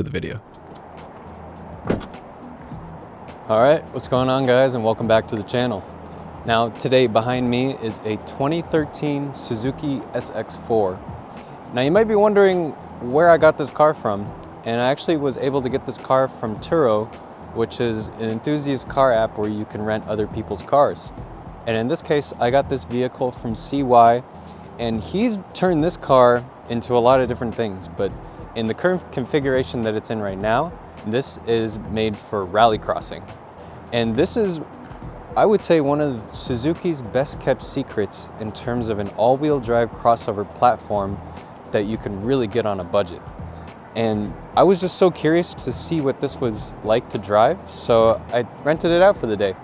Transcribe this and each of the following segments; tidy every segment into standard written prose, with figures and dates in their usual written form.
to the video. Alright, what's going on, guys, and welcome back to the channel. Now today behind me is a 2013 Suzuki SX4. Now you might be wondering where I got this car from, and I actually was able to get this car from Turo, which is an enthusiast car app where you can rent other people's cars. And in this case, I got this vehicle from CY, and he's turned this car into a lot of different things, but in the current configuration that it's in right now, this is made for rallycrossing. And this is, I would say, one of Suzuki's best kept secrets in terms of an all-wheel drive crossover platform that you can really get on a budget. And I was just so curious to see what this was like to drive, so I rented it out for the day.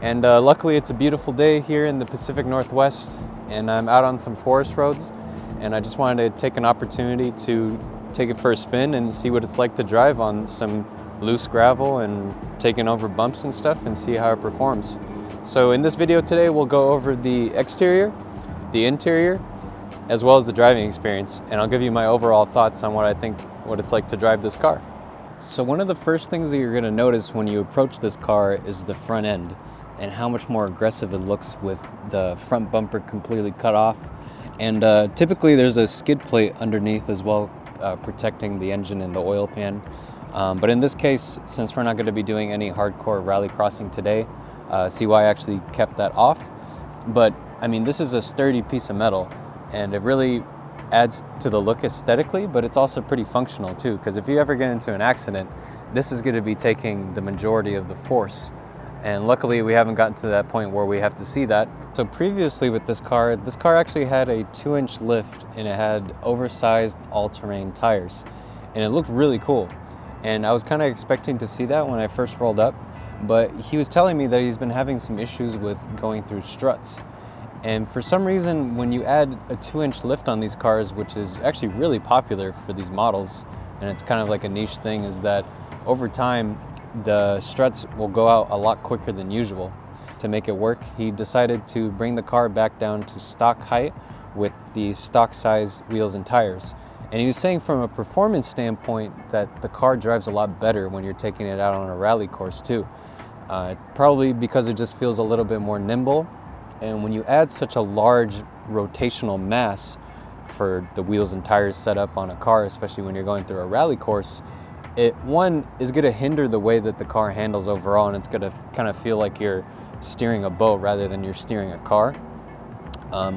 And luckily it's a beautiful day here in the Pacific Northwest, and I'm out on some forest roads, and I just wanted to take an opportunity to take it for a spin and see what it's like to drive on some loose gravel and taking over bumps and stuff and see how it performs. So in this video today, we'll go over the exterior, the interior, as well as the driving experience, and I'll give you my overall thoughts on what it's like to drive this car. So one of the first things that you're going to notice when you approach this car is the front end and how much more aggressive it looks with the front bumper completely cut off. And typically there's a skid plate underneath as well, protecting the engine and the oil pan. But in this case, since we're not going to be doing any hardcore rallycrossing today, CY actually kept that off. But I mean, this is a sturdy piece of metal, and it really adds to the look aesthetically, but it's also pretty functional too, because if you ever get into an accident, this is going to be taking the majority of the force. And luckily we haven't gotten to that point where we have to see that. So previously with this car actually had a 2-inch lift, and it had oversized all-terrain tires, and it looked really cool. And I was kind of expecting to see that when I first rolled up, but he was telling me that he's been having some issues with going through struts. And for some reason, when you add a 2-inch lift on these cars, which is actually really popular for these models, and it's kind of like a niche thing, is that over time, the struts will go out a lot quicker than usual. To make it work, he decided to bring the car back down to stock height with the stock size wheels and tires. And he was saying from a performance standpoint that the car drives a lot better when you're taking it out on a rally course too. Probably because it just feels a little bit more nimble. And when you add such a large rotational mass for the wheels and tires set up on a car, especially when you're going through a rally course, it is going to hinder the way that the car handles overall, and it's going to kind of feel like you're steering a boat rather than you're steering a car.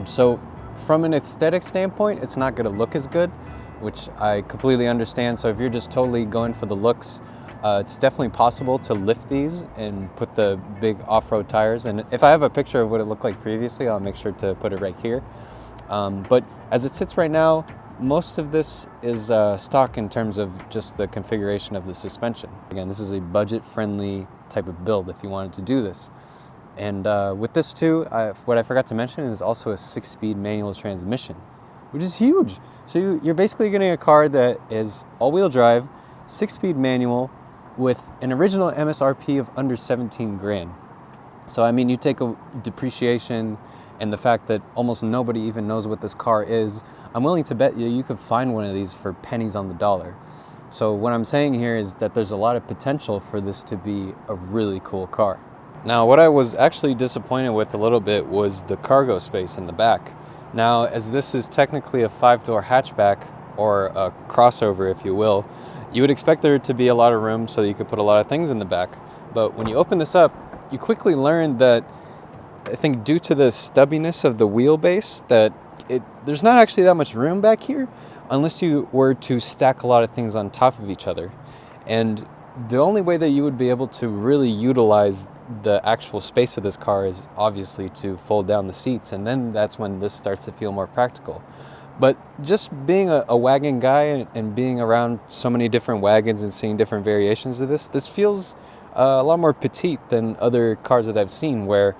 So from an aesthetic standpoint, it's not going to look as good, which I completely understand. So if you're just totally going for the looks, it's definitely possible to lift these and put the big off-road tires. And if I have a picture of what it looked like previously, I'll make sure to put it right here. But as it sits right now, most of this is stock in terms of just the configuration of the suspension. Again, this is a budget-friendly type of build if you wanted to do this. And with this too, what I forgot to mention is also a 6-speed manual transmission, which is huge. So you're basically getting a car that is all-wheel drive, 6-speed manual, with an original MSRP of under 17 grand. So I mean, you take a depreciation and the fact that almost nobody even knows what this car is, I'm willing to bet you could find one of these for pennies on the dollar. So what I'm saying here is that there's a lot of potential for this to be a really cool car. Now, what I was actually disappointed with a little bit was the cargo space in the back. Now, as this is technically a 5-door hatchback, or a crossover if you will, you would expect there to be a lot of room so that you could put a lot of things in the back. But when you open this up, you quickly learn that, I think due to the stubbiness of the wheelbase, that there's not actually that much room back here unless you were to stack a lot of things on top of each other. And the only way that you would be able to really utilize the actual space of this car is obviously to fold down the seats, and then that's when this starts to feel more practical. But just being a wagon guy and being around so many different wagons and seeing different variations of this feels a lot more petite than other cars that I've seen, where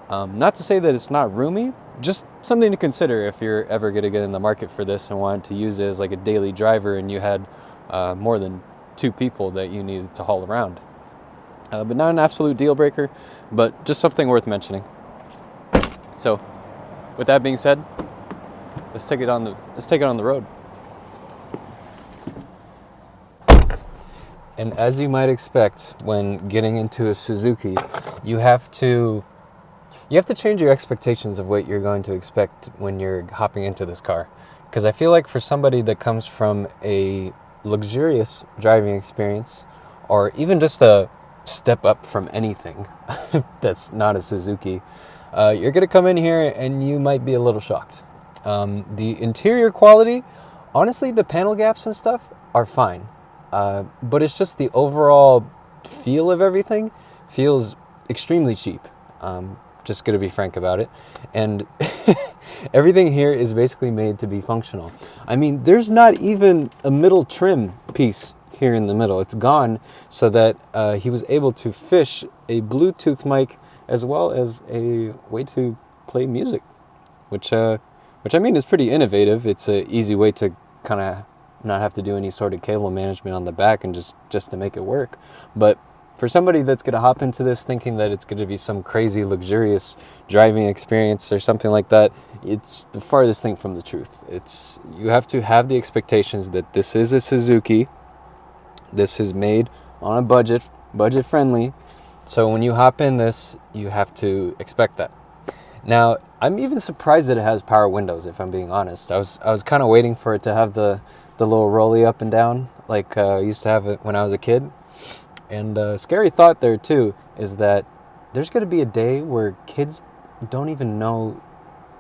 not to say that it's not roomy, just something to consider if you're ever going to get in the market for this and wanted to use it as like a daily driver and you had more than 2 people that you needed to haul around. But not an absolute deal breaker, but just something worth mentioning. So with that being said, let's take it on the road. And as you might expect when getting into a Suzuki, you have to change your expectations of what you're going to expect when you're hopping into this car. Because I feel like for somebody that comes from a luxurious driving experience, or even just a step up from anything that's not a Suzuki, you're going to come in here and you might be a little shocked. The interior quality, honestly, the panel gaps and stuff are fine. But it's just the overall feel of everything feels extremely cheap. Just going to be frank about it. And everything here is basically made to be functional. I mean, there's not even a middle trim piece here in the middle. It's gone so that he was able to fish a Bluetooth mic as well as a way to play music, which I mean is pretty innovative. It's an easy way to kind of not have to do any sort of cable management on the back and just to make it work. But for somebody that's going to hop into this thinking that it's going to be some crazy luxurious driving experience or something like that, it's the farthest thing from the truth. You have to have the expectations that this is a Suzuki. This is made on a budget friendly. So when you hop in this, you have to expect that. Now, I'm even surprised that it has power windows, if I'm being honest. I was kind of waiting for it to have the little rolly up and down like I used to have it when I was a kid. And a scary thought there too is that there's going to be a day where kids don't even know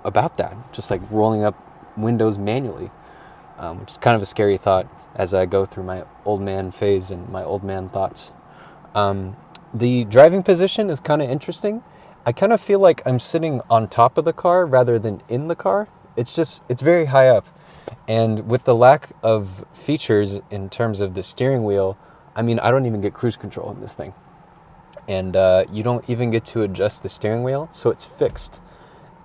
about that, just like rolling up windows manually, which is kind of a scary thought as I go through my old man phase and my old man thoughts. The driving position is kind of interesting. I kind of feel like I'm sitting on top of the car rather than in the car. It's very high up. And with the lack of features in terms of the steering wheel, I mean, I don't even get cruise control in this thing. And you don't even get to adjust the steering wheel, so it's fixed.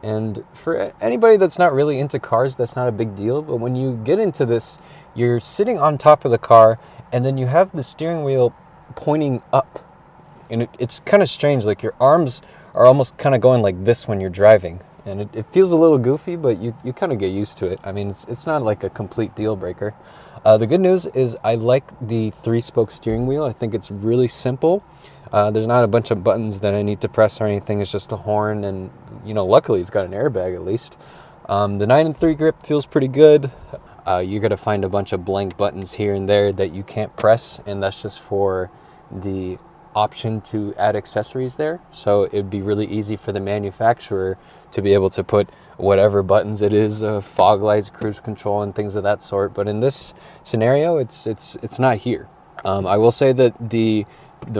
And for anybody that's not really into cars, that's not a big deal. But when you get into this, you're sitting on top of the car, and then you have the steering wheel pointing up. And it's kind of strange, like your arms are almost kind of going like this when you're driving. And it feels a little goofy, but you kind of get used to it. I mean, it's not like a complete deal breaker. The good news is I like the 3-spoke steering wheel. I think it's really simple. There's not a bunch of buttons that I need to press or anything. It's just a horn, and luckily it's got an airbag at least. The 9-3 grip feels pretty good. You're going to find a bunch of blank buttons here and there that you can't press, and that's just for the option to add accessories there. So it'd be really easy for the manufacturer to be able to put whatever buttons it is, fog lights, cruise control, and things of that sort. But in this scenario, it's not here. I will say that the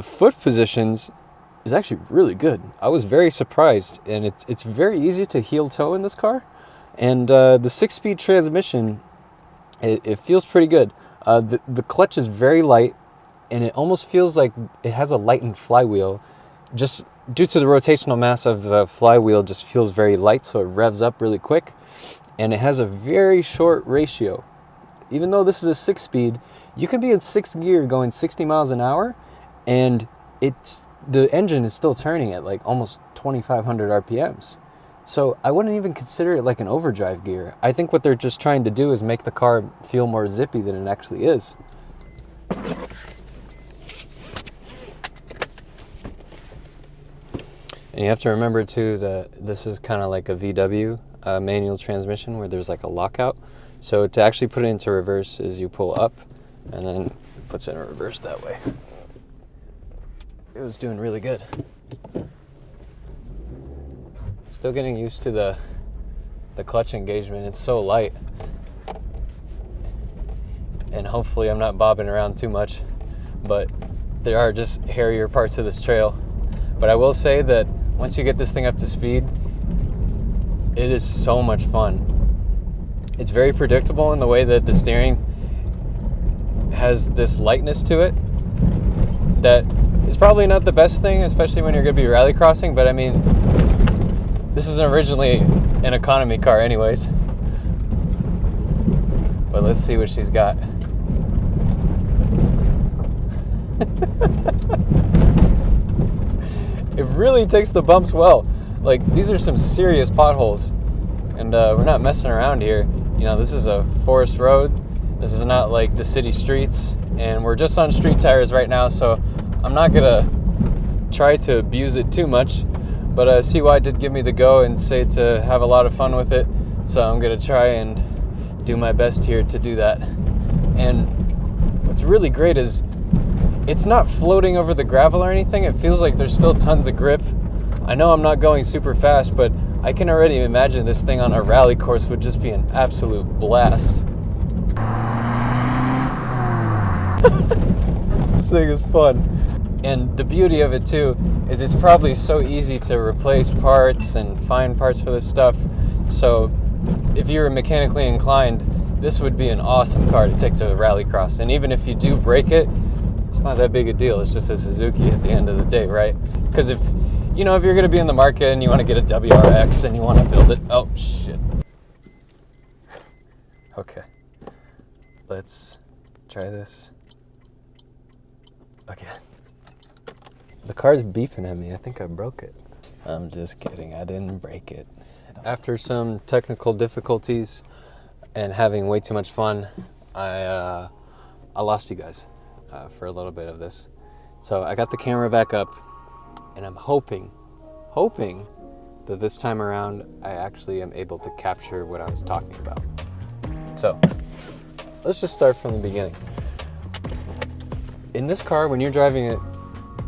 foot positions is actually really good. I was very surprised, and it's very easy to heel toe in this car. And the 6-speed transmission, it feels pretty good. The clutch is very light, and it almost feels like it has a lightened flywheel. Just due to the rotational mass of the flywheel, just feels very light, so it revs up really quick. And it has a very short ratio. Even though this is a 6-speed, you can be in 6th gear going 60 miles an hour, and the engine is still turning at like almost 2,500 RPMs. So I wouldn't even consider it like an overdrive gear. I think what they're just trying to do is make the car feel more zippy than it actually is. And you have to remember too that this is kind of like a VW manual transmission where there's like a lockout. So to actually put it into reverse is you pull up and then it puts it in reverse that way. It was doing really good. Still getting used to the clutch engagement. It's so light. And hopefully I'm not bobbing around too much, but there are just hairier parts of this trail. But I will say that once you get this thing up to speed, it is so much fun. It's very predictable in the way that the steering has this lightness to it that is probably not the best thing, especially when you're going to be rallycrossing, but I mean, this is originally an economy car anyways. But let's see what she's got. It really takes the bumps well. Like, these are some serious potholes, and we're not messing around here. This is a forest road. This is not like the city streets. and we're just on street tires right now, so I'm not gonna try to abuse it too much, but CY did give me the go and say to have a lot of fun with it, so I'm gonna try and do my best here to do that. And what's really great is it's not floating over the gravel or anything. It feels like there's still tons of grip. I know I'm not going super fast, but I can already imagine this thing on a rally course would just be an absolute blast. This thing is fun. And the beauty of it too is it's probably so easy to replace parts and find parts for this stuff. So if you're mechanically inclined, this would be an awesome car to take to a rallycross. And even if you do break it, it's not that big a deal. It's just a Suzuki at the end of the day, right? Because if you're going to be in the market and you want to get a WRX and you want to build it, oh shit. Okay, let's try this again. The car's beeping at me. I think I broke it. I'm just kidding. I didn't break it. After some technical difficulties and having way too much fun, I lost you guys for a little bit of this. So I got the camera back up, and I'm hoping that this time around I actually am able to capture what I was talking about. So let's just start from the beginning. In this car, when you're driving it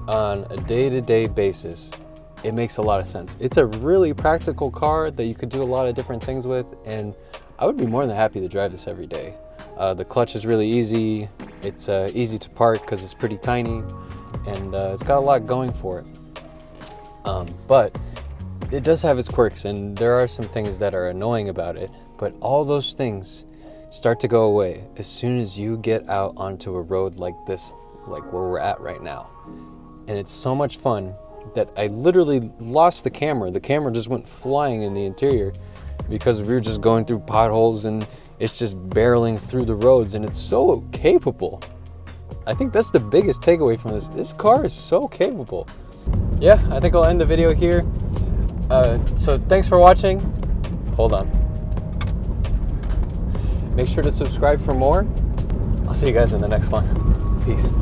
on a day-to-day basis, it makes a lot of sense. It's a really practical car that you could do a lot of different things with, and I would be more than happy to drive this every day. The clutch is really easy. It's easy to park because it's pretty tiny, and it's got a lot going for it. But it does have its quirks, and there are some things that are annoying about it, but all those things start to go away as soon as you get out onto a road like this, like where we're at right now. And it's so much fun that I literally lost the camera. The camera just went flying in the interior because we were just going through potholes, and it's just barreling through the roads, and it's so capable. I think that's the biggest takeaway from this. This car is so capable. Yeah, I think I'll end the video here. So thanks for watching. Hold on. Make sure to subscribe for more. I'll see you guys in the next one. Peace.